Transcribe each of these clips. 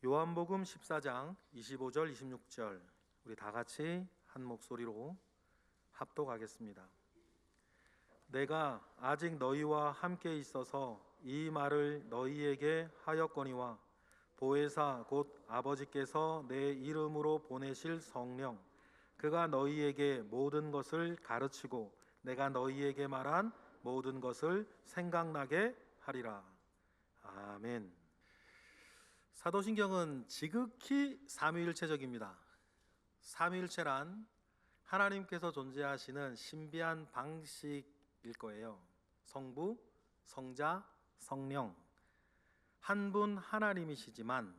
요한복음 14장 25절 26절 우리 다 같이 한 목소리로 합독하겠습니다. 내가 아직 너희와 함께 있어서 이 말을 너희에게 하였거니와 보혜사 곧 아버지께서 내 이름으로 보내실 성령 그가 너희에게 모든 것을 가르치고 내가 너희에게 말한 모든 것을 생각나게 하리라. 아멘. 사도신경은 지극히 삼위일체적입니다. 삼위일체란 하나님께서 존재하시는 신비한 방식일 거예요. 성부, 성자, 성령 한 분 하나님이시지만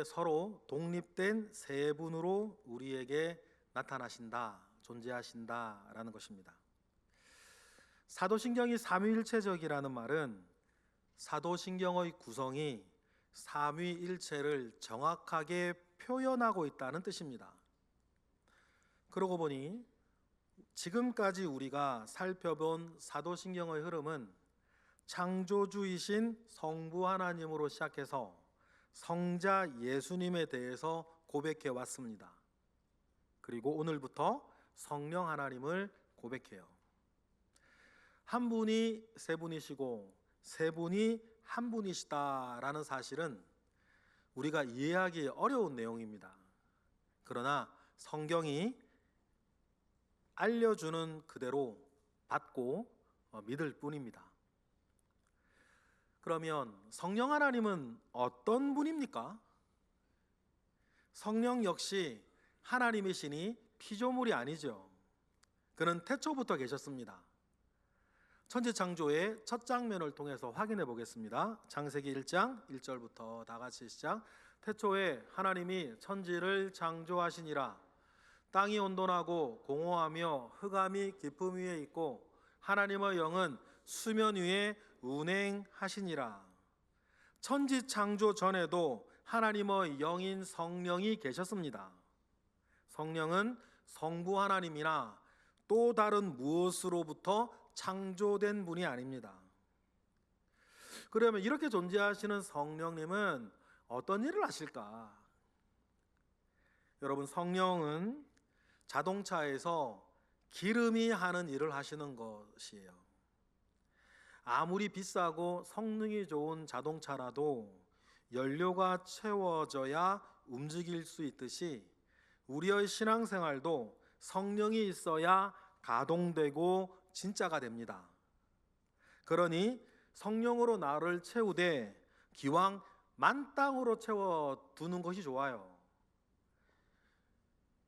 서로 독립된 세 분으로 우리에게 나타나신다, 존재하신다라는 것입니다. 사도신경이 삼위일체적이라는 말은 사도신경의 구성이 삼위일체를 정확하게 표현하고 있다는 뜻입니다. 그러고 보니 지금까지 우리가 살펴본 사도신경의 흐름은 창조주이신 성부 하나님으로 시작해서 성자 예수님에 대해서 고백해 왔습니다. 그리고 오늘부터 성령 하나님을 고백해요. 한 분이 세 분이시고 세 분이 한 분이시다라는 사실은 우리가 이해하기 어려운 내용입니다. 그러나 성경이 알려주는 그대로 받고 믿을 뿐입니다. 그러면 성령 하나님은 어떤 분입니까? 성령 역시 하나님이시니 피조물이 아니죠. 그는 태초부터 계셨습니다. 천지창조의 첫 장면을 통해서 확인해 보겠습니다. 창세기 1장 1절부터 다 같이 시작. 태초에 하나님이 천지를 창조하시니라. 땅이 온돈하고 공허하며 흑암이 깊음 위에 있고 하나님의 영은 수면 위에 운행하시니라. 천지 창조 전에도 하나님의 영인 성령이 계셨습니다. 성령은 성부 하나님이나 또 다른 무엇으로부터 창조된 분이 아닙니다. 그러면 이렇게 존재하시는 성령님은 어떤 일을 하실까? 여러분, 성령은 자동차에서 기름이 하는 일을 하시는 것이에요. 아무리 비싸고 성능이 좋은 자동차라도 연료가 채워져야 움직일 수 있듯이 우리의 신앙생활도 성령이 있어야 가동되고 진짜가 됩니다. 그러니 성령으로 나를 채우되 기왕 만땅으로 채워두는 것이 좋아요.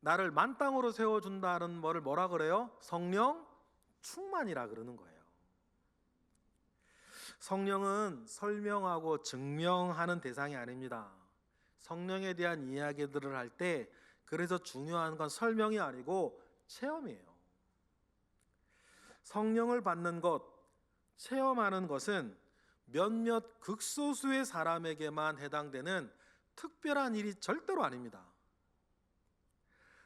나를 만땅으로 세워준다는 말을 뭐라 그래요? 성령 충만이라 그러는 거예요. 성령은 설명하고 증명하는 대상이 아닙니다. 성령에 대한 이야기들을 할 때 그래서 중요한 건 설명이 아니고 체험이에요. 성령을 받는 것, 체험하는 것은 몇몇 극소수의 사람에게만 해당되는 특별한 일이 절대로 아닙니다.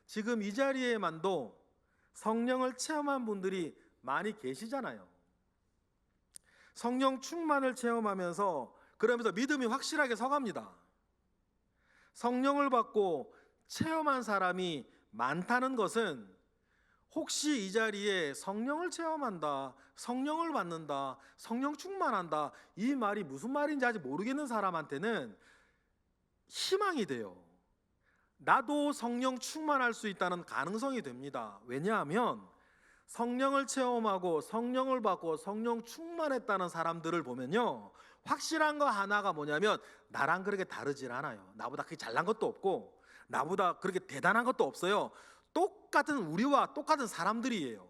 지금 이 자리에만도 성령을 체험한 분들이 많이 계시잖아요. 성령 충만을 체험하면서 그러면서 믿음이 확실하게 서갑니다. 성령을 받고 체험한 사람이 많다는 것은 혹시 이 자리에 성령을 체험한다, 성령을 받는다, 성령 충만한다 이 말이 무슨 말인지 아직 모르겠는 사람한테는 희망이 돼요. 나도 성령 충만할 수 있다는 가능성이 됩니다. 왜냐하면 성령을 체험하고 성령을 받고 성령 충만했다는 사람들을 보면요, 확실한 거 하나가 뭐냐면 나랑 그렇게 다르질 않아요. 나보다 그렇게 잘난 것도 없고 나보다 그렇게 대단한 것도 없어요. 똑같은 우리와 똑같은 사람들이에요.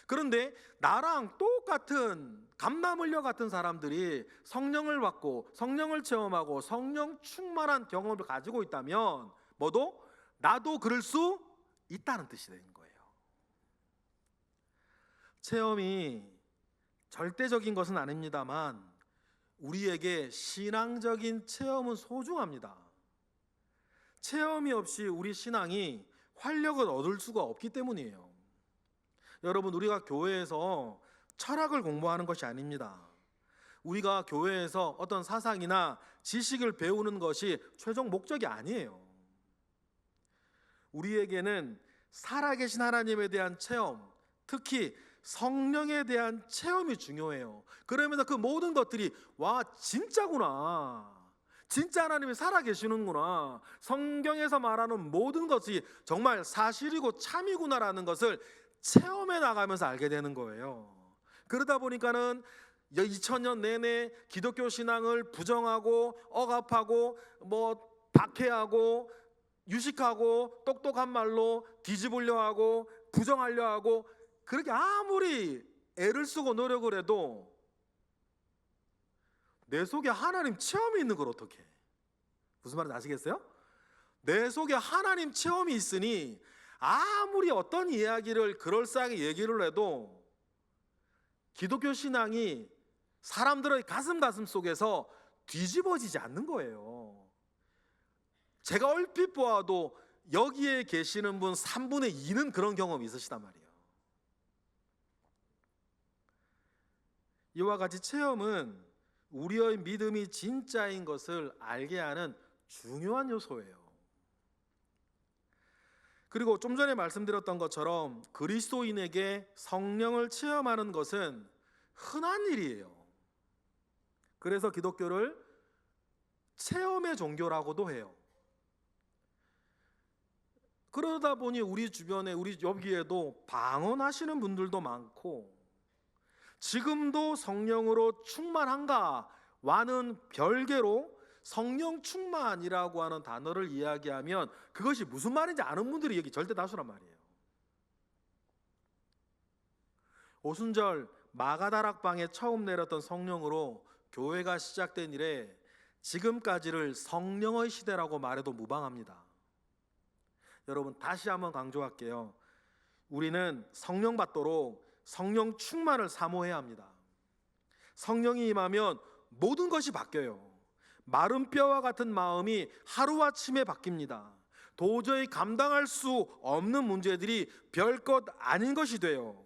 그런데 나랑 똑같은 감남을려 같은 사람들이 성령을 받고 성령을 체험하고 성령 충만한 경험을 가지고 있다면 뭐도 나도 그럴 수 있다는 뜻이 되는 거예요. 체험이 절대적인 것은 아닙니다만 우리에게 신앙적인 체험은 소중합니다. 체험이 없이 우리 신앙이 활력을 얻을 수가 없기 때문이에요. 여러분, 우리가 교회에서 철학을 공부하는 것이 아닙니다. 우리가 교회에서 어떤 사상이나 지식을 배우는 것이 최종 목적이 아니에요. 우리에게는 살아계신 하나님에 대한 체험, 특히 성령에 대한 체험이 중요해요. 그러면서 그 모든 것들이 와, 진짜구나, 진짜 하나님이 살아계시는구나, 성경에서 말하는 모든 것이 정말 사실이고 참이구나라는 것을 체험해 나가면서 알게 되는 거예요. 그러다 보니까는 2000년 내내 기독교 신앙을 부정하고 억압하고 박해하고 유식하고 똑똑한 말로 뒤집으려 하고 부정하려 하고, 그렇게 아무리 애를 쓰고 노력을 해도 내 속에 하나님 체험이 있는 걸 어떻게 해? 무슨 말인지 아시겠어요? 내 속에 하나님 체험이 있으니 아무리 어떤 이야기를 그럴싸하게 얘기를 해도 기독교 신앙이 사람들의 가슴 속에서 뒤집어지지 않는 거예요. 제가 얼핏 보아도 여기에 계시는 분 3분의 2는 그런 경험이 있으시단 말이에요. 이와 같이 체험은 우리의 믿음이 진짜인 것을 알게 하는 중요한 요소예요. 그리고 좀 전에 말씀드렸던 것처럼 그리스도인에게 성령을 체험하는 것은 흔한 일이에요. 그래서 기독교를 체험의 종교라고도 해요. 그러다 보니 우리 주변에, 우리 여기에도 방언하시는 분들도 많고, 지금도 성령으로 충만한가와는 별개로 성령 충만이라고 하는 단어를 이야기하면 그것이 무슨 말인지 아는 분들이 여기 절대 다수란 말이에요. 오순절 마가다락방에 처음 내렸던 성령으로 교회가 시작된 이래 지금까지를 성령의 시대라고 말해도 무방합니다. 여러분, 다시 한번 강조할게요. 우리는 성령 받도록 성령 충만을 사모해야 합니다. 성령이 임하면 모든 것이 바뀌어요. 마른 뼈와 같은 마음이 하루아침에 바뀝니다. 도저히 감당할 수 없는 문제들이 별것 아닌 것이 돼요.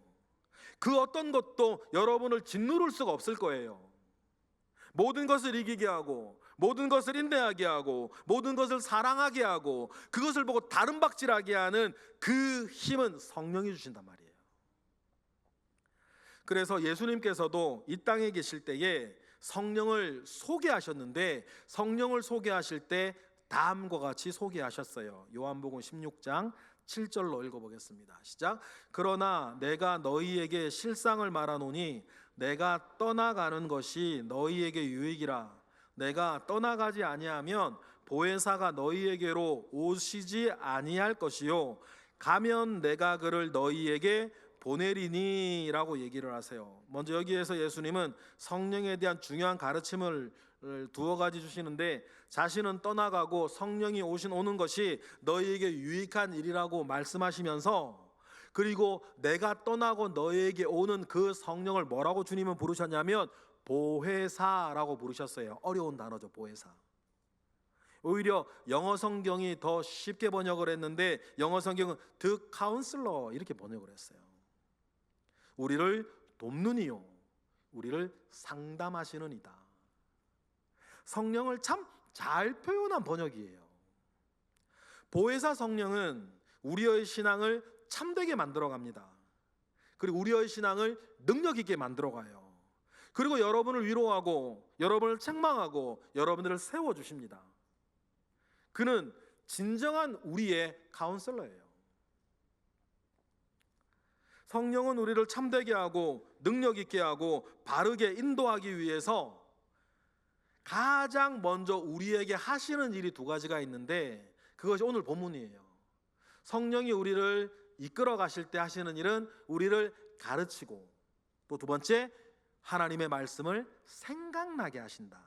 그 어떤 것도 여러분을 짓누를 수가 없을 거예요. 모든 것을 이기게 하고, 모든 것을 인내하게 하고, 모든 것을 사랑하게 하고, 그것을 보고 다른 박질하게 하는 그 힘은 성령이 주신단 말이에요. 그래서 예수님께서도 이 땅에 계실 때에 성령을 소개하셨는데, 성령을 소개하실 때 다음과 같이 소개하셨어요. 요한복음 16장 7절로 읽어보겠습니다. 시작. 그러나 내가 너희에게 실상을 말하노니 내가 떠나가는 것이 너희에게 유익이라. 내가 떠나가지 아니하면 보혜사가 너희에게로 오시지 아니할 것이요 가면 내가 그를 너희에게 보내리니 라고 얘기를 하세요. 먼저 여기에서 예수님은 성령에 대한 중요한 가르침을 두어 가지 주시는데, 자신은 떠나가고 성령이 오는 것이 너희에게 유익한 일이라고 말씀하시면서, 그리고 내가 떠나고 너희에게 오는 그 성령을 뭐라고 주님은 부르셨냐면 보혜사라고 부르셨어요. 어려운 단어죠, 보혜사. 오히려 영어 성경이 더 쉽게 번역을 했는데 영어 성경은 The Counselor 이렇게 번역을 했어요. 우리를 돕는 이요, 우리를 상담하시는 이다. 성령을 참 잘 표현한 번역이에요. 보혜사 성령은 우리의 신앙을 참되게 만들어 갑니다. 그리고 우리의 신앙을 능력 있게 만들어 가요. 그리고 여러분을 위로하고 여러분을 책망하고 여러분들을 세워 주십니다. 그는 진정한 우리의 카운슬러예요. 성령은 우리를 참되게 하고 능력 있게 하고 바르게 인도하기 위해서 가장 먼저 우리에게 하시는 일이 두 가지가 있는데, 그것이 오늘 본문이에요. 성령이 우리를 이끌어 가실 때 하시는 일은 우리를 가르치고, 또 두 번째, 하나님의 말씀을 생각나게 하신다.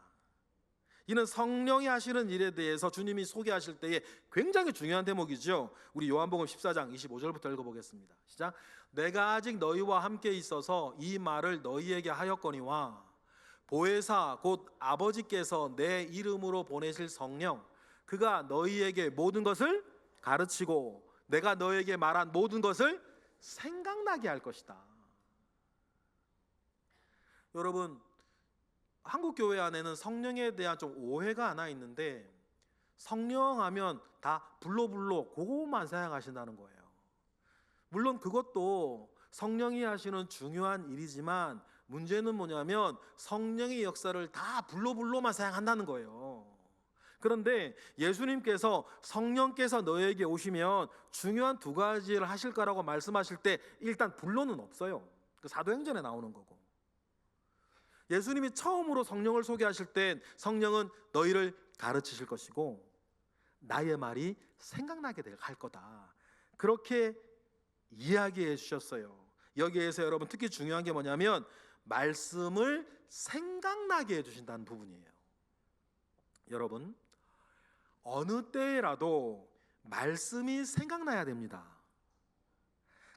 이는 성령이 하시는 일에 대해서 주님이 소개하실 때에 굉장히 중요한 대목이죠. 우리 요한복음 14장 25절부터 읽어보겠습니다. 시작. 내가 아직 너희와 함께 있어서 이 말을 너희에게 하였거니와 보혜사 곧 아버지께서 내 이름으로 보내실 성령, 그가 너희에게 모든 것을 가르치고 내가 너희에게 말한 모든 것을 생각나게 할 것이다. 여러분, 한국 교회 안에는 성령에 대한 좀 오해가 하나 있는데, 성령 하면 다 불로 그거만 생각하신다는 거예요. 물론 그것도 성령이 하시는 중요한 일이지만, 문제는 뭐냐면 성령의 역사를 다 불로만 생각한다는 거예요. 그런데 예수님께서 성령께서 너에게 오시면 중요한 두 가지를 하실 거라고 말씀하실 때 일단 불로는 없어요. 그 사도행전에 나오는 거고, 예수님이 처음으로 성령을 소개하실 때 성령은 너희를 가르치실 것이고 나의 말이 생각나게 할 거다, 그렇게 이야기해 주셨어요. 여기에서 여러분 특히 중요한 게 뭐냐면 말씀을 생각나게 해주신다는 부분이에요. 여러분, 어느 때라도 말씀이 생각나야 됩니다.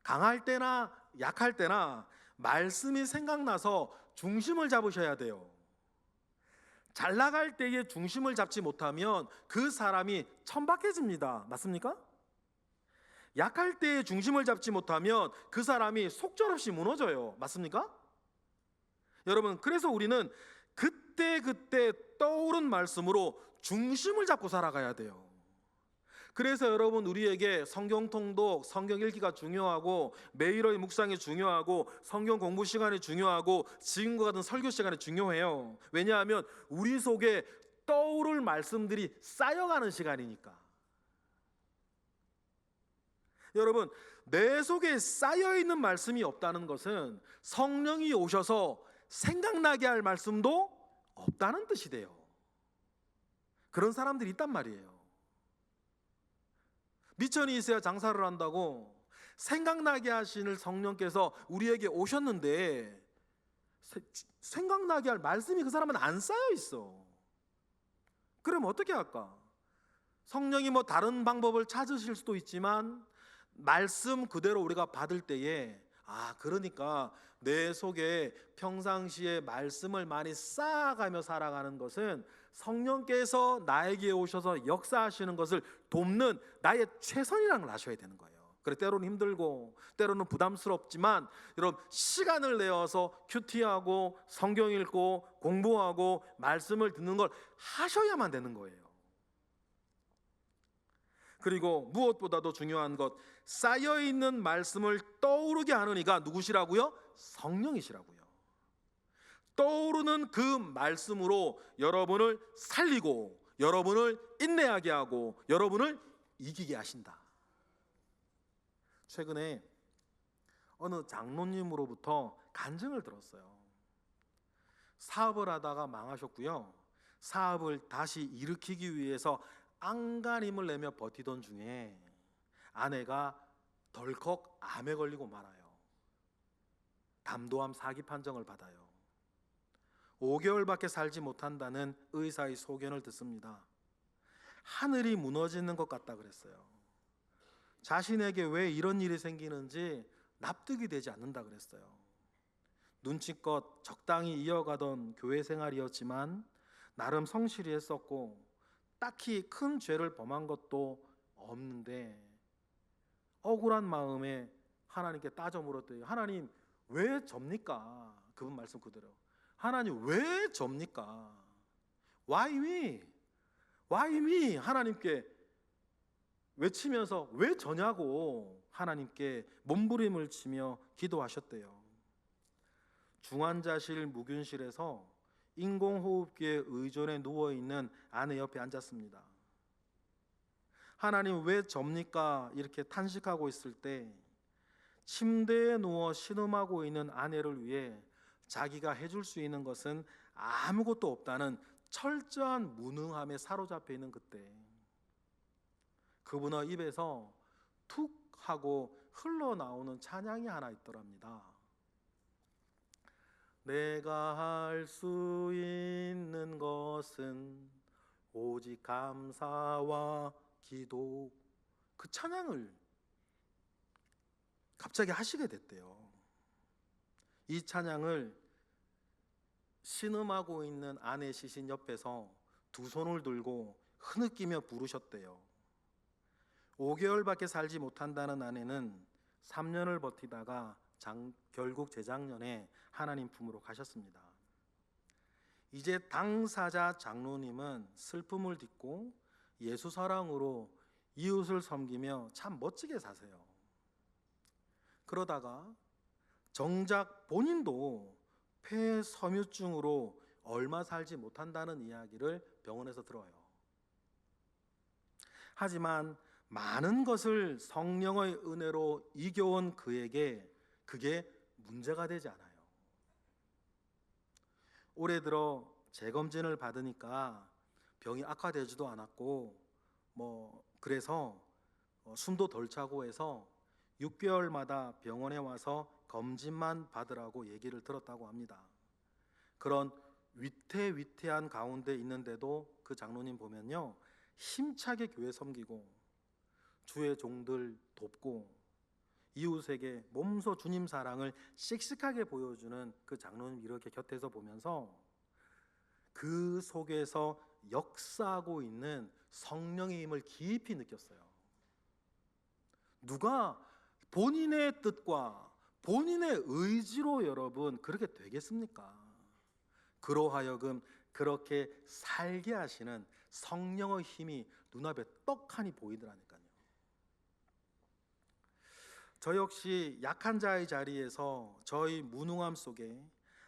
강할 때나 약할 때나 말씀이 생각나서 중심을 잡으셔야 돼요. 잘 나갈 때에 중심을 잡지 못하면 그 사람이 천박해집니다. 맞습니까? 약할 때에 중심을 잡지 못하면 그 사람이 속절없이 무너져요. 맞습니까? 여러분, 그래서 우리는 그때 떠오른 말씀으로 중심을 잡고 살아가야 돼요. 그래서 여러분, 우리에게 성경 통독, 성경 읽기가 중요하고 매일의 묵상이 중요하고 성경 공부 시간이 중요하고 지금과 같은 설교 시간이 중요해요. 왜냐하면 우리 속에 떠오를 말씀들이 쌓여가는 시간이니까. 여러분, 내 속에 쌓여있는 말씀이 없다는 것은 성령이 오셔서 생각나게 할 말씀도 없다는 뜻이 돼요. 그런 사람들이 있단 말이에요. 미천이 있어야 장사를 한다고 생각나게 하시는 성령께서 우리에게 오셨는데 생각나게 할 말씀이 그 사람은 안 쌓여 있어. 그러면 어떻게 할까? 성령이 뭐 다른 방법을 찾으실 수도 있지만 말씀 그대로 우리가 받을 때에 그러니까 내 속에 평상시에 말씀을 많이 쌓아가며 살아가는 것은 성령께서 나에게 오셔서 역사하시는 것을 돕는 나의 최선이라는 걸 아셔야 되는 거예요. 그래, 때로는 힘들고 때로는 부담스럽지만 여러분, 시간을 내어서 큐티하고 성경 읽고 공부하고 말씀을 듣는 걸 하셔야만 되는 거예요. 그리고 무엇보다도 중요한 것, 쌓여있는 말씀을 떠오르게 하는 이가 누구시라고요? 성령이시라고요. 떠오르는 그 말씀으로 여러분을 살리고 여러분을 인내하게 하고 여러분을 이기게 하신다. 최근에 어느 장로님으로부터 간증을 들었어요. 사업을 하다가 망하셨고요, 사업을 다시 일으키기 위해서 안간힘을 내며 버티던 중에 아내가 덜컥 암에 걸리고 말아요. 담도암 4기 판정을 받아요. 5개월밖에 살지 못한다는 의사의 소견을 듣습니다. 하늘이 무너지는 것 같다 그랬어요. 자신에게 왜 이런 일이 생기는지 납득이 되지 않는다 그랬어요. 눈치껏 적당히 이어가던 교회 생활이었지만 나름 성실히 했었고 딱히 큰 죄를 범한 것도 없는데 억울한 마음에 하나님께 따져 물었대요. 하나님, 왜 접니까? 그분 말씀 그대로, 하나님 왜 접니까? Why me? Why me? 하나님께 외치면서 왜 저냐고 하나님께 몸부림을 치며 기도하셨대요. 중환자실 무균실에서 인공호흡기에 의존해 누워있는 아내 옆에 앉았습니다. 하나님 왜 접니까? 이렇게 탄식하고 있을 때 침대에 누워 신음하고 있는 아내를 위해 자기가 해줄 수 있는 것은 아무것도 없다는 철저한 무능함에 사로잡혀 있는 그때 그분의 입에서 툭 하고 흘러나오는 찬양이 하나 있더랍니다. 내가 할 수 있는 것은 오직 감사와 기도. 그 찬양을 갑자기 하시게 됐대요. 이 찬양을 신음하고 있는 아내 시신 옆에서 두 손을 들고 흐느끼며 부르셨대요. 5개월밖에 살지 못한다는 아내는 3년을 버티다가 결국 재작년에 하나님 품으로 가셨습니다. 이제 당사자 장로님은 슬픔을 딛고 예수 사랑으로 이웃을 섬기며 참 멋지게 사세요. 그러다가 정작 본인도 폐섬유증으로 얼마 살지 못한다는 이야기를 병원에서 들어요. 하지만 많은 것을 성령의 은혜로 이겨온 그에게 그게 문제가 되지 않아요. 올해 들어 재검진을 받으니까 병이 악화되지도 않았고 그래서 숨도 덜 차고 해서 6개월마다 병원에 와서 검진만 받으라고 얘기를 들었다고 합니다. 그런 위태위태한 가운데 있는데도 그 장로님 보면요, 힘차게 교회 섬기고 주의 종들 돕고 이웃에게 몸소 주님 사랑을 씩씩하게 보여주는 그 장로님 이렇게 곁에서 보면서 그 속에서 역사하고 있는 성령의 힘을 깊이 느꼈어요. 누가 본인의 뜻과 본인의 의지로 여러분 그렇게 되겠습니까? 그로하여금 그렇게 살게 하시는 성령의 힘이 눈앞에 떡하니 보이더라니까요. 저 역시 약한 자의 자리에서 저희 무능함 속에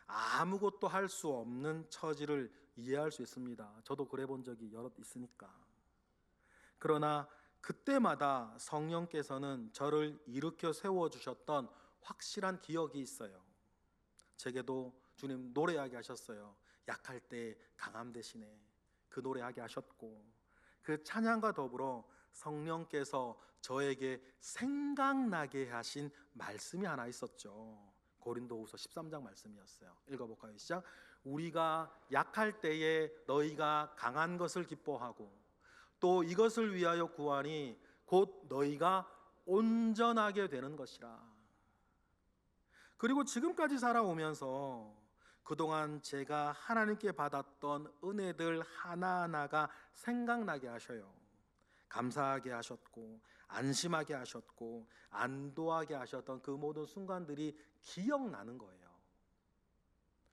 아무것도 할 수 없는 처지를 이해할 수 있습니다. 저도 그래 본 적이 여럿 있으니까. 그러나 그때마다 성령께서는 저를 일으켜 세워주셨던 확실한 기억이 있어요. 제게도 주님 노래하게 하셨어요. 약할 때 강함 대신에 그 노래하게 하셨고, 그 찬양과 더불어 성령께서 저에게 생각나게 하신 말씀이 하나 있었죠. 고린도후서 13장 말씀이었어요. 읽어볼까요? 시작. 우리가 약할 때에 너희가 강한 것을 기뻐하고 또 이것을 위하여 구하니 곧 너희가 온전하게 되는 것이라. 그리고 지금까지 살아오면서 그동안 제가 하나님께 받았던 은혜들 하나하나가 생각나게 하셔요. 감사하게 하셨고 안심하게 하셨고 안도하게 하셨던 그 모든 순간들이 기억나는 거예요.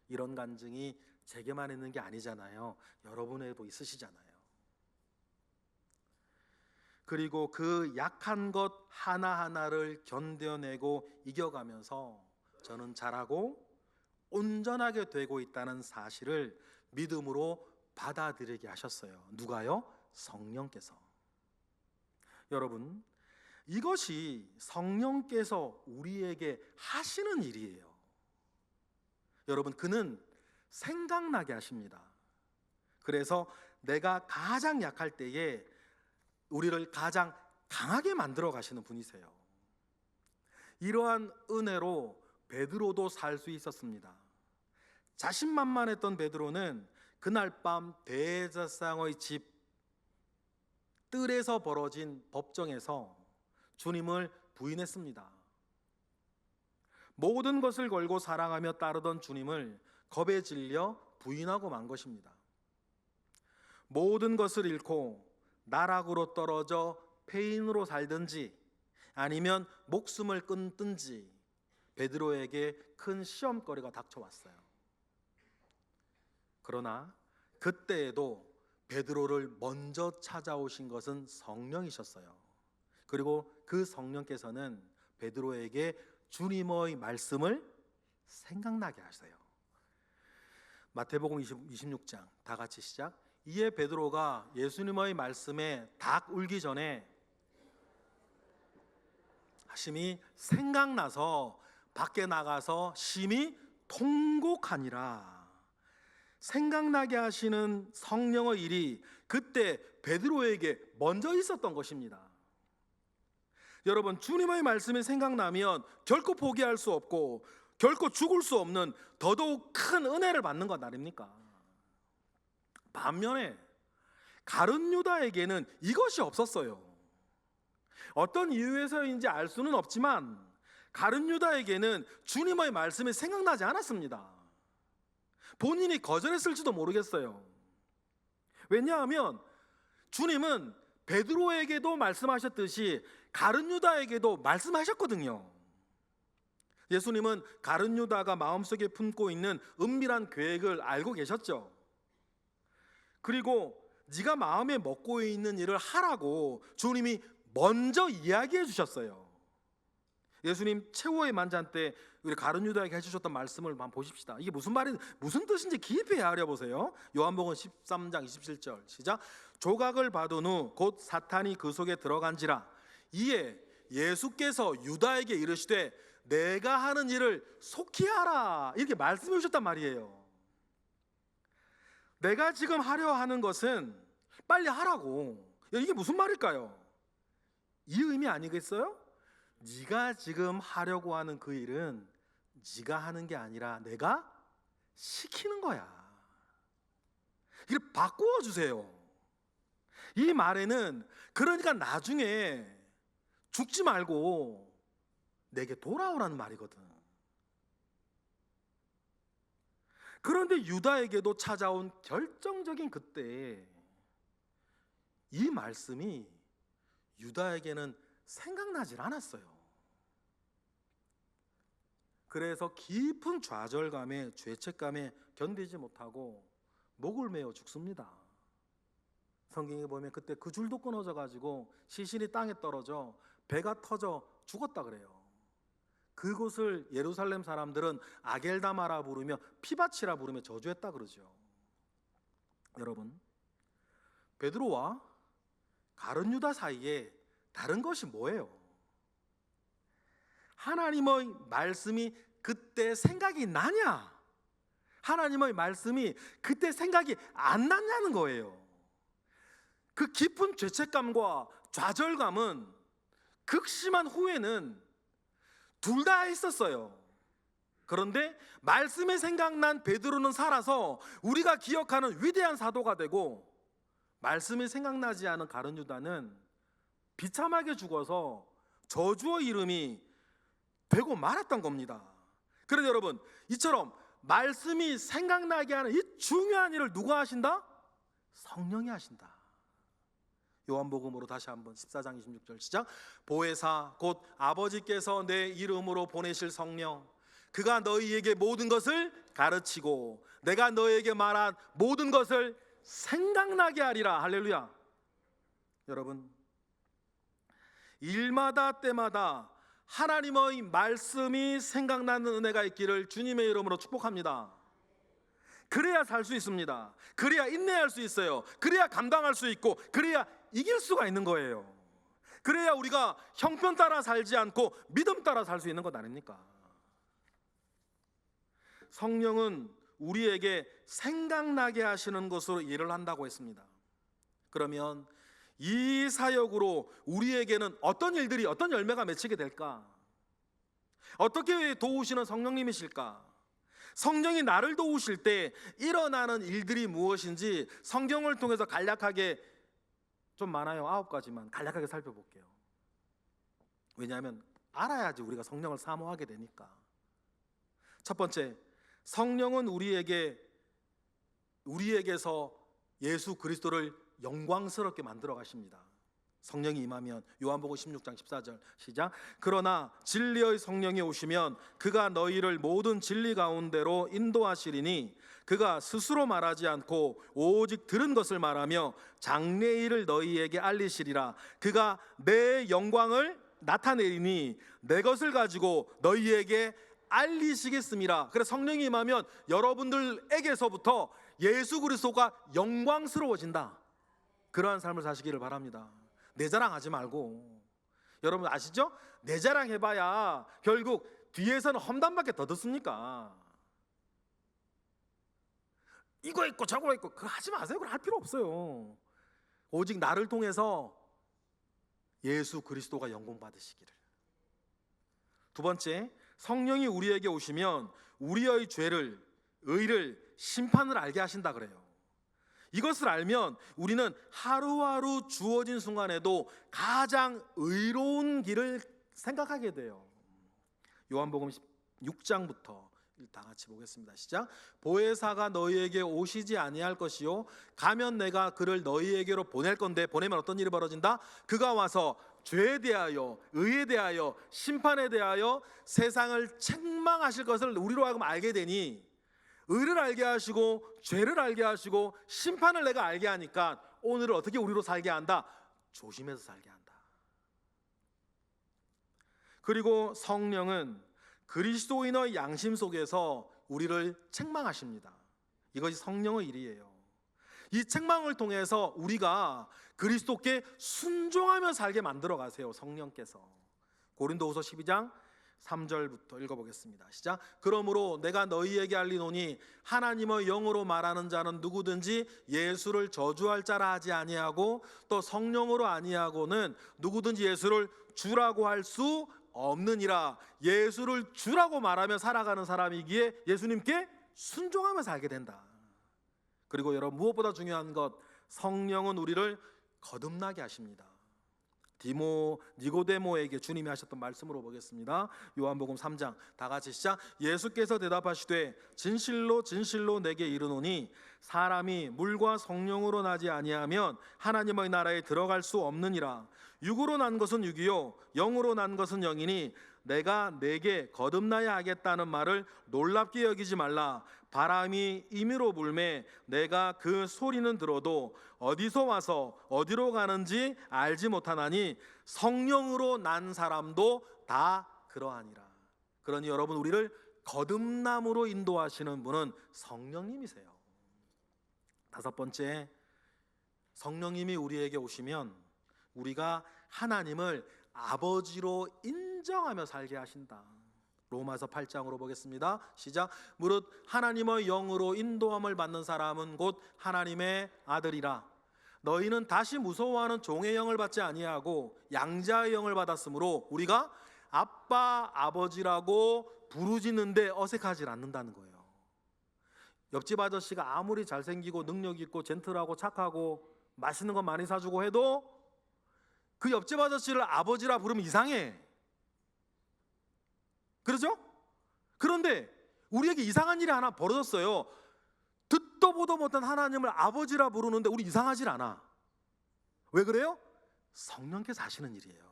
이런 간증이 제게만 있는 게 아니잖아요. 여러분에도 있으시잖아요. 그리고 그 약한 것 하나하나를 견뎌내고 이겨가면서 저는 잘하고 온전하게 되고 있다는 사실을 믿음으로 받아들이게 하셨어요. 누가요? 성령께서. 여러분, 이것이 성령께서 우리에게 하시는 일이에요. 여러분, 그는 생각나게 하십니다. 그래서 내가 가장 약할 때에 우리를 가장 강하게 만들어 가시는 분이세요. 이러한 은혜로 베드로도 살 수 있었습니다. 자신만만했던 베드로는 그날 밤 대제사장의 집 뜰에서 벌어진 법정에서 주님을 부인했습니다. 모든 것을 걸고 사랑하며 따르던 주님을 겁에 질려 부인하고 만 것입니다. 모든 것을 잃고 나락으로 떨어져 폐인으로 살든지 아니면 목숨을 끊든지 베드로에게 큰 시험거리가 닥쳐왔어요. 그러나 그때에도 베드로를 먼저 찾아오신 것은 성령이셨어요. 그리고 그 성령께서는 베드로에게 주님의 말씀을 생각나게 하세요. 마태복음 26장 다 같이 시작. 이에 베드로가 예수님의 말씀에 닭 울기 전에 심히 생각나서 밖에 나가서 심히 통곡하니라. 생각나게 하시는 성령의 일이 그때 베드로에게 먼저 있었던 것입니다. 여러분, 주님의 말씀이 생각나면 결코 포기할 수 없고 결코 죽을 수 없는 더더욱 큰 은혜를 받는 것 아닙니까? 반면에 가룟 유다에게는 이것이 없었어요. 어떤 이유에서인지 알 수는 없지만 가룟 유다에게는 주님의 말씀이 생각나지 않았습니다. 본인이 거절했을지도 모르겠어요. 왜냐하면 주님은 베드로에게도 말씀하셨듯이 가룟 유다에게도 말씀하셨거든요. 예수님은 가룟 유다가 마음속에 품고 있는 은밀한 계획을 알고 계셨죠. 그리고 네가 마음에 먹고 있는 일을 하라고 주님이 먼저 이야기해 주셨어요. 예수님 최후의 만찬 때 우리 가룟 유다에게 해주셨던 말씀을 한번 보십시다. 이게 무슨 뜻인지 깊이 헤아려 보세요. 요한복음 13장 27절 시작. 조각을 받은 후 곧 사탄이 그 속에 들어간지라. 이에 예수께서 유다에게 이르시되 내가 하는 일을 속히 하라, 이렇게 말씀해 주셨단 말이에요. 내가 지금 하려 하는 것은 빨리 하라고. 이게 무슨 말일까요? 이 의미 아니겠어요? 네가 지금 하려고 하는 그 일은 네가 하는 게 아니라 내가 시키는 거야. 이걸 바꾸어 주세요. 이 말에는 그러니까 나중에 죽지 말고 내게 돌아오라는 말이거든. 그런데 유다에게도 찾아온 결정적인 그때 이 말씀이 유다에게는 생각나질 않았어요. 그래서 깊은 좌절감에 죄책감에 견디지 못하고 목을 메어 죽습니다. 성경에 보면 그때 그 줄도 끊어져 가지고 시신이 땅에 떨어져 배가 터져 죽었다 그래요. 그곳을 예루살렘 사람들은 아겔다마라 부르며 피바치라 부르며 저주했다 그러죠. 여러분, 베드로와 가룟 유다 사이에 다른 것이 뭐예요? 하나님의 말씀이 그때 생각이 나냐? 하나님의 말씀이 그때 생각이 안 났냐는 거예요. 그 깊은 죄책감과 좌절감은 극심한 후회는 둘 다 있었어요. 그런데 말씀이 생각난 베드로는 살아서 우리가 기억하는 위대한 사도가 되고, 말씀이 생각나지 않은 가룟 유다는 비참하게 죽어서 저주의 이름이 되고 말았던 겁니다. 그런데 여러분, 이처럼 말씀이 생각나게 하는 이 중요한 일을 누가 하신다? 성령이 하신다. 요한복음으로 다시 한번 14장 26절 시작. 보혜사 곧 아버지께서 내 이름으로 보내실 성령, 그가 너희에게 모든 것을 가르치고 내가 너희에게 말한 모든 것을 생각나게 하리라. 할렐루야. 여러분, 일마다 때마다 하나님의 말씀이 생각나는 은혜가 있기를 주님의 이름으로 축복합니다. 그래야 살 수 있습니다. 그래야 인내할 수 있어요. 그래야 감당할 수 있고, 그래야 이길 수가 있는 거예요. 그래야 우리가 형편 따라 살지 않고 믿음 따라 살 수 있는 것 아닙니까? 성령은 우리에게 생각나게 하시는 것으로 일을 한다고 했습니다. 그러면 이 사역으로 우리에게는 어떤 일들이, 어떤 열매가 맺히게 될까? 어떻게 도우시는 성령님이실까? 성령이 나를 도우실 때 일어나는 일들이 무엇인지 성경을 통해서 간략하게, 좀 많아요, 9가지만 간략하게 살펴볼게요. 왜냐하면 알아야지 우리가 성령을 사모하게 되니까. 첫 번째, 성령은 우리에게서 예수 그리스도를 영광스럽게 만들어 가십니다. 성령이 임하면 요한복음 16장 14절 시작. 그러나 진리의 성령이 오시면 그가 너희를 모든 진리 가운데로 인도하시리니 그가 스스로 말하지 않고 오직 들은 것을 말하며 장래일을 너희에게 알리시리라. 그가 내 영광을 나타내리니 내 것을 가지고 너희에게 알리시겠습니다. 그래서 성령이 임하면 여러분들에게서부터 예수 그리스도가 영광스러워진다. 그러한 삶을 사시기를 바랍니다. 내 자랑하지 말고. 여러분 아시죠? 내 자랑 해봐야 결국 뒤에서는 험담밖에 더 듣습니까? 이거 있고 저거 있고 그거 하지 마세요. 그거 할 필요 없어요. 오직 나를 통해서 예수 그리스도가 영광 받으시기를. 두 번째, 성령이 우리에게 오시면 우리의 죄를, 의를, 심판을 알게 하신다 그래요. 이것을 알면 우리는 하루하루 주어진 순간에도 가장 의로운 길을 생각하게 돼요. 요한복음 6장부터 다 같이 보겠습니다. 시작. 보혜사가 너희에게 오시지 아니할 것이요 가면 내가 그를 너희에게로 보낼 건데, 보내면 어떤 일이 벌어진다? 그가 와서 죄에 대하여, 의에 대하여, 심판에 대하여 세상을 책망하실 것을 우리로 하여금 알게 되니 의를 알게 하시고 죄를 알게 하시고 심판을 내가 알게 하니까 오늘을 어떻게 우리로 살게 한다? 조심해서 살게 한다. 그리고 성령은 그리스도인의 양심 속에서 우리를 책망하십니다. 이것이 성령의 일이에요. 이 책망을 통해서 우리가 그리스도께 순종하며 살게 만들어 가세요. 성령께서. 고린도후서 12장 3절부터 읽어보겠습니다. 시작. 그러므로 내가 너희에게 알리노니 하나님의 영으로 말하는 자는 누구든지 예수를 저주할 자라 하지 아니하고 또 성령으로 아니하고는 누구든지 예수를 주라고 할 수 없느니라. 예수를 주라고 말하며 살아가는 사람이기에 예수님께 순종하며 살게 된다. 그리고 여러분, 무엇보다 중요한 것, 성령은 우리를 거듭나게 하십니다. 니고데모에게 주님이 하셨던 말씀으로 보겠습니다. 요한복음 3장 다 같이 시작. 예수께서 대답하시되 진실로 진실로 내게 이르노니 사람이 물과 성령으로 나지 아니하면 하나님의 나라에 들어갈 수 없느니라. 육으로 난 것은 육이요 영으로 난 것은 영이니 내가 내게 거듭나야 하겠다는 말을 놀랍게 여기지 말라. 바람이 임의로 불매 내가 그 소리는 들어도 어디서 와서 어디로 가는지 알지 못하나니 성령으로 난 사람도 다 그러하니라. 그러니 여러분, 우리를 거듭남으로 인도하시는 분은 성령님이세요. 다섯 번째, 성령님이 우리에게 오시면 우리가 하나님을 아버지로 인정하며 살게 하신다. 로마서 8장으로 보겠습니다. 시작. 무릇 하나님의 영으로 인도함을 받는 사람은 곧 하나님의 아들이라. 너희는 다시 무서워하는 종의 영을 받지 아니하고 양자의 영을 받았으므로 우리가 아빠 아버지라고 부르짖는데 어색하지 않는다는 거예요. 옆집 아저씨가 아무리 잘생기고 능력 있고 젠틀하고 착하고 맛있는 거 많이 사주고 해도 그 옆집 아저씨를 아버지라 부르면 이상해. 그렇죠? 그런데 우리에게 이상한 일이 하나 벌어졌어요. 듣도 보도 못한 하나님을 아버지라 부르는데 우리 이상하질 않아. 왜 그래요? 성령께서 하시는 일이에요.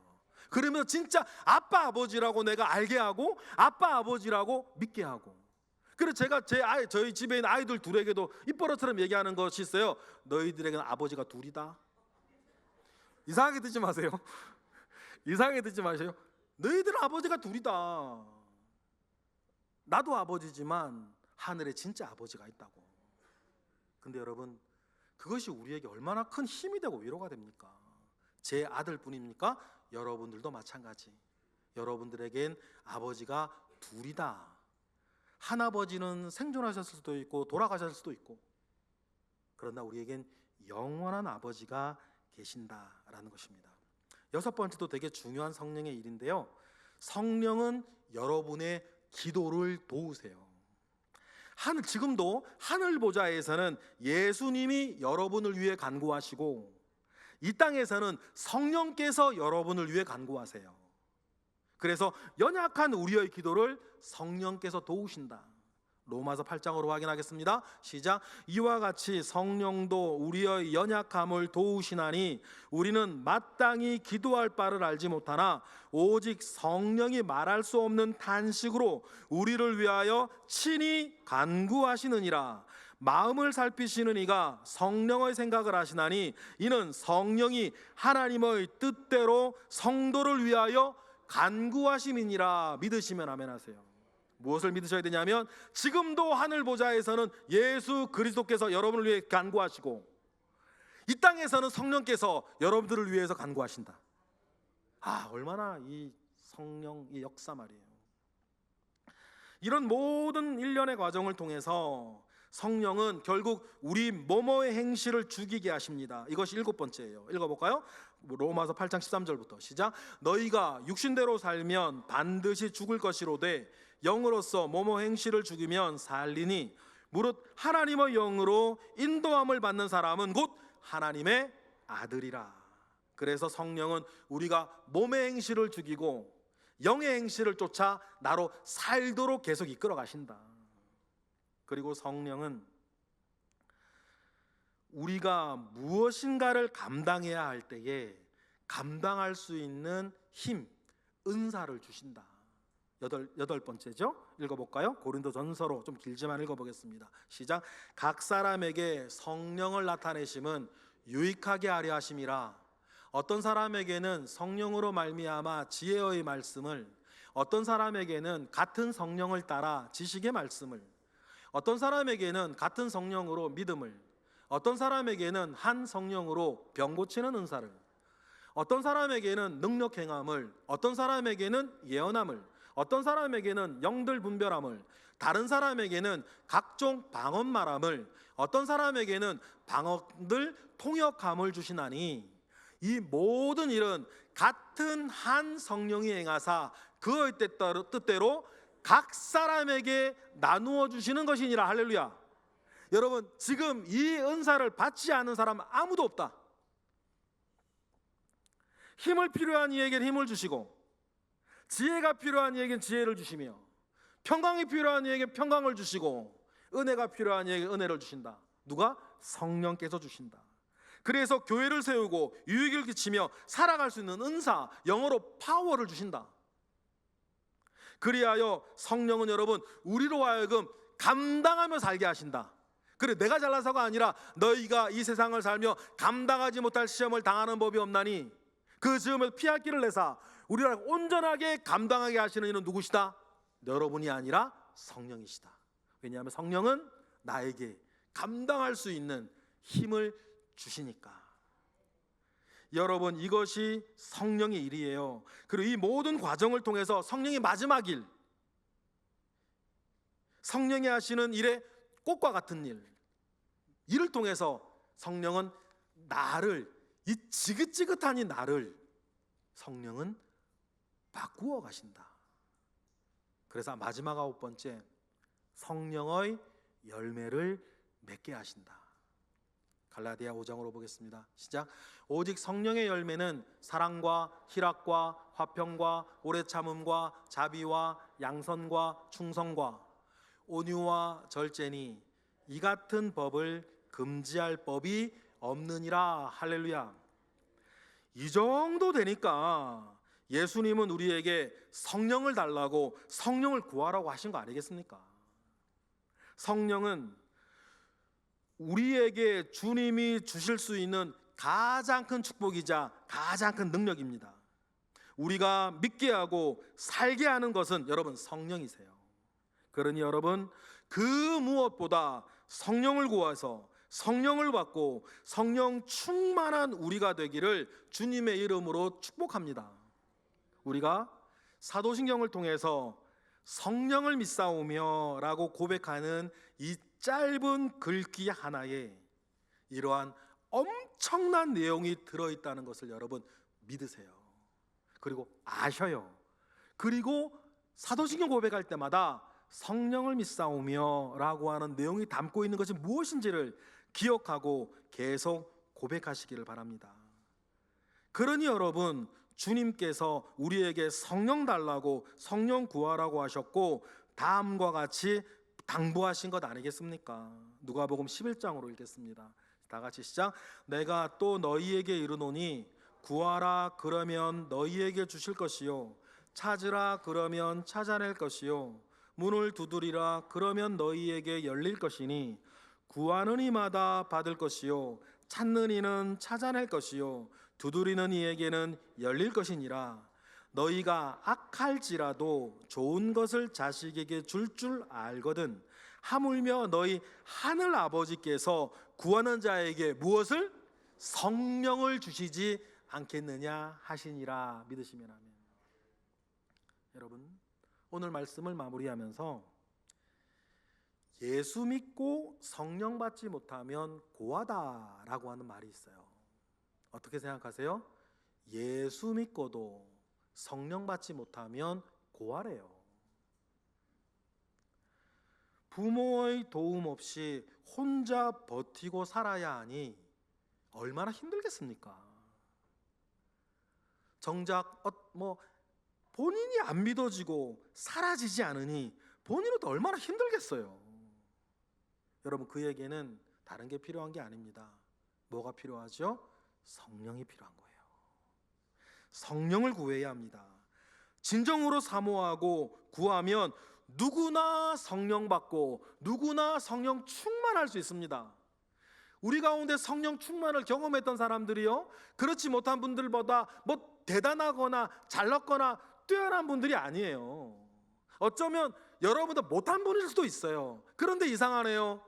그러면 진짜 아빠 아버지라고 내가 알게 하고 아빠 아버지라고 믿게 하고. 그래서 제가 저희 집에 있는 아이들 둘에게도 입버릇처럼 얘기하는 것이 있어요. 너희들에게는 아버지가 둘이다. 이상하게 듣지 마세요. 이상하게 듣지 마세요. 너희들은 아버지가 둘이다. 나도 아버지지만 하늘에 진짜 아버지가 있다고. 근데 여러분, 그것이 우리에게 얼마나 큰 힘이 되고 위로가 됩니까? 제 아들뿐입니까? 여러분들도 마찬가지. 여러분들에겐 아버지가 둘이다. 한 아버지는 생존하셨을 수도 있고 돌아가셨을 수도 있고, 그러나 우리에겐 영원한 아버지가 계신다라는 것입니다. 여섯 번째도 되게 중요한 성령의 일인데요. 성령은 여러분의 기도를 도우세요. 지금도 하늘 보좌에서는 예수님이 여러분을 위해 간구하시고 이 땅에서는 성령께서 여러분을 위해 간구하세요. 그래서 연약한 우리의 기도를 성령께서 도우신다. 로마서 8장으로 확인하겠습니다. 시작. 이와 같이 성령도 우리의 연약함을 도우시나니 우리는 마땅히 기도할 바를 알지 못하나 오직 성령이 말할 수 없는 탄식으로 우리를 위하여 친히 간구하시느니라. 마음을 살피시는 이가 성령의 생각을 하시나니 이는 성령이 하나님의 뜻대로 성도를 위하여 간구하심이니라. 믿으시면 아멘 하세요. 무엇을 믿으셔야 되냐면 지금도 하늘 보좌에서는 예수 그리스도께서 여러분을 위해 간구하시고 이 땅에서는 성령께서 여러분들을 위해서 간구하신다. 얼마나 이 성령의 역사 말이에요. 이런 모든 일련의 과정을 통해서 성령은 결국 우리 뭐뭐의 행실을 죽이게 하십니다. 이것이 일곱 번째예요. 읽어볼까요? 로마서 8장 13절부터 시작. 너희가 육신대로 살면 반드시 죽을 것이로되 영으로서 뭐뭐 행실을 죽이면 살리니 무릇 하나님의 영으로 인도함을 받는 사람은 곧 하나님의 아들이라. 그래서 성령은 우리가 몸의 행실을 죽이고 영의 행실을 쫓아 나로 살도록 계속 이끌어 가신다. 그리고 성령은 우리가 무엇인가를 감당해야 할 때에 감당할 수 있는 힘, 은사를 주신다. 여덟 번째죠. 읽어볼까요? 고린도전서로 좀 길지만 읽어보겠습니다. 시작. 각 사람에게 성령을 나타내심은 유익하게 하려 하심이라. 어떤 사람에게는 성령으로 말미암아 지혜의 말씀을, 어떤 사람에게는 같은 성령을 따라 지식의 말씀을, 어떤 사람에게는 같은 성령으로 믿음을, 어떤 사람에게는 한 성령으로 병 고치는 은사를, 어떤 사람에게는 능력 행함을, 어떤 사람에게는 예언함을, 어떤 사람에게는 영들 분별함을, 다른 사람에게는 각종 방언 말함을, 어떤 사람에게는 방언들 통역함을 주시나니 이 모든 일은 같은 한 성령이 행하사 그의 뜻대로 각 사람에게 나누어 주시는 것이니라. 할렐루야. 여러분, 지금 이 은사를 받지 않은 사람 아무도 없다. 힘을 필요한 이에게는 힘을 주시고, 지혜가 필요한 이에게는 지혜를 주시며, 평강이 필요한 이에게 평강을 주시고, 은혜가 필요한 이에게 은혜를 주신다. 누가? 성령께서 주신다. 그래서 교회를 세우고 유익을 끼치며 살아갈 수 있는 은사, 영어로 파워를 주신다. 그리하여 성령은 여러분 우리로 하여금 감당하며 살게 하신다. 그래, 내가 잘나서가 아니라 너희가 이 세상을 살며 감당하지 못할 시험을 당하는 법이 없나니 그 시험을 피할 길을 내사 우리를 온전하게 감당하게 하시는 이는 누구시다? 여러분이 아니라 성령이시다. 왜냐하면 성령은 나에게 감당할 수 있는 힘을 주시니까. 여러분, 이것이 성령의 일이에요. 그리고 이 모든 과정을 통해서 성령의 마지막 일, 성령이 하시는 일의 꽃과 같은 일을 통해서 성령은 나를, 이 지긋지긋한 이 나를 성령은 바꾸어 가신다. 그래서 마지막 9번째, 성령의 열매를 맺게 하신다. 갈라디아 5장으로 보겠습니다. 시작. 오직 성령의 열매는 사랑과 희락과 화평과 오래 참음과 자비와 양선과 충성과 온유와 절제니 이 같은 법을 금지할 법이 없느니라. 할렐루야. 이 정도 되니까 예수님은 우리에게 성령을 달라고, 성령을 구하라고 하신 거 아니겠습니까? 성령은 우리에게 주님이 주실 수 있는 가장 큰 축복이자 가장 큰 능력입니다. 우리가 믿게 하고 살게 하는 것은 여러분 성령이세요. 그러니 여러분, 그 무엇보다 성령을 구해서 성령을 받고 성령 충만한 우리가 되기를 주님의 이름으로 축복합니다. 우리가 사도신경을 통해서 성령을 믿사오며 라고 고백하는 이 짧은 글귀 하나에 이러한 엄청난 내용이 들어있다는 것을 여러분 믿으세요. 그리고 아셔요. 그리고 사도신경 고백할 때마다 성령을 믿사오며 라고 하는 내용이 담고 있는 것이 무엇인지를 기억하고 계속 고백하시기를 바랍니다. 그러니 여러분, 주님께서 우리에게 성령 달라고, 성령 구하라고 하셨고 다음과 같이 당부하신 것 아니겠습니까? 누가복음 11장으로 읽겠습니다. 다 같이 시작. 내가 또 너희에게 이르노니 구하라 그러면 너희에게 주실 것이요 찾으라 그러면 찾아낼 것이요 문을 두드리라 그러면 너희에게 열릴 것이니 구하는 이마다 받을 것이요 찾는 이는 찾아낼 것이요 두드리는 이에게는 열릴 것이니라. 너희가 악할지라도 좋은 것을 자식에게 줄 알거든 하물며 너희 하늘 아버지께서 구하는 자에게 무엇을? 성령을 주시지 않겠느냐 하시니라. 믿으시면 아멘. 여러분, 오늘 말씀을 마무리하면서 예수 믿고 성령 받지 못하면 고하다라고 하는 말이 있어요. 어떻게 생각하세요? 예수 믿고도 성령 받지 못하면 고하래요. 부모의 도움 없이 혼자 버티고 살아야 하니 얼마나 힘들겠습니까? 정작 본인이 안 믿어지고 사라지지 않으니 본인은 또 얼마나 힘들겠어요. 여러분, 그에게는 다른 게 필요한 게 아닙니다. 뭐가 필요하죠? 성령이 필요한 거예요. 성령을 구해야 합니다. 진정으로 사모하고 구하면 누구나 성령 받고 누구나 성령 충만할 수 있습니다. 우리 가운데 성령 충만을 경험했던 사람들이요, 그렇지 못한 분들보다 뭐 대단하거나 잘났거나 뛰어난 분들이 아니에요. 어쩌면 여러분도 못한 분일 수도 있어요. 그런데 이상하네요.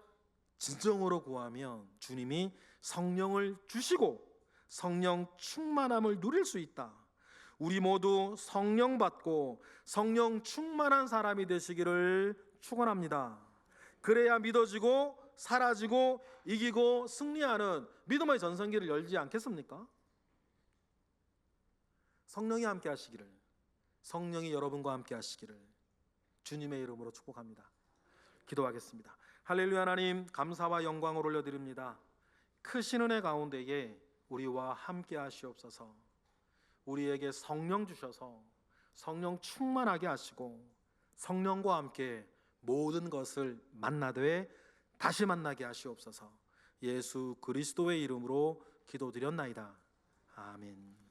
진정으로 구하면 주님이 성령을 주시고 성령 충만함을 누릴 수 있다. 우리 모두 성령 받고 성령 충만한 사람이 되시기를 축원합니다. 그래야 믿어지고 사라지고 이기고 승리하는 믿음의 전성기를 열지 않겠습니까? 성령이 함께 하시기를, 성령이 여러분과 함께 하시기를 주님의 이름으로 축복합니다. 기도하겠습니다. 할렐루야. 하나님, 감사와 영광을 올려드립니다. 크신 은혜 가운데에 우리와 함께 하시옵소서. 우리에게 성령 주셔서 성령 충만하게 하시고 성령과 함께 모든 것을 만나되 다시 만나게 하시옵소서. 예수 그리스도의 이름으로 기도드렸나이다. 아멘.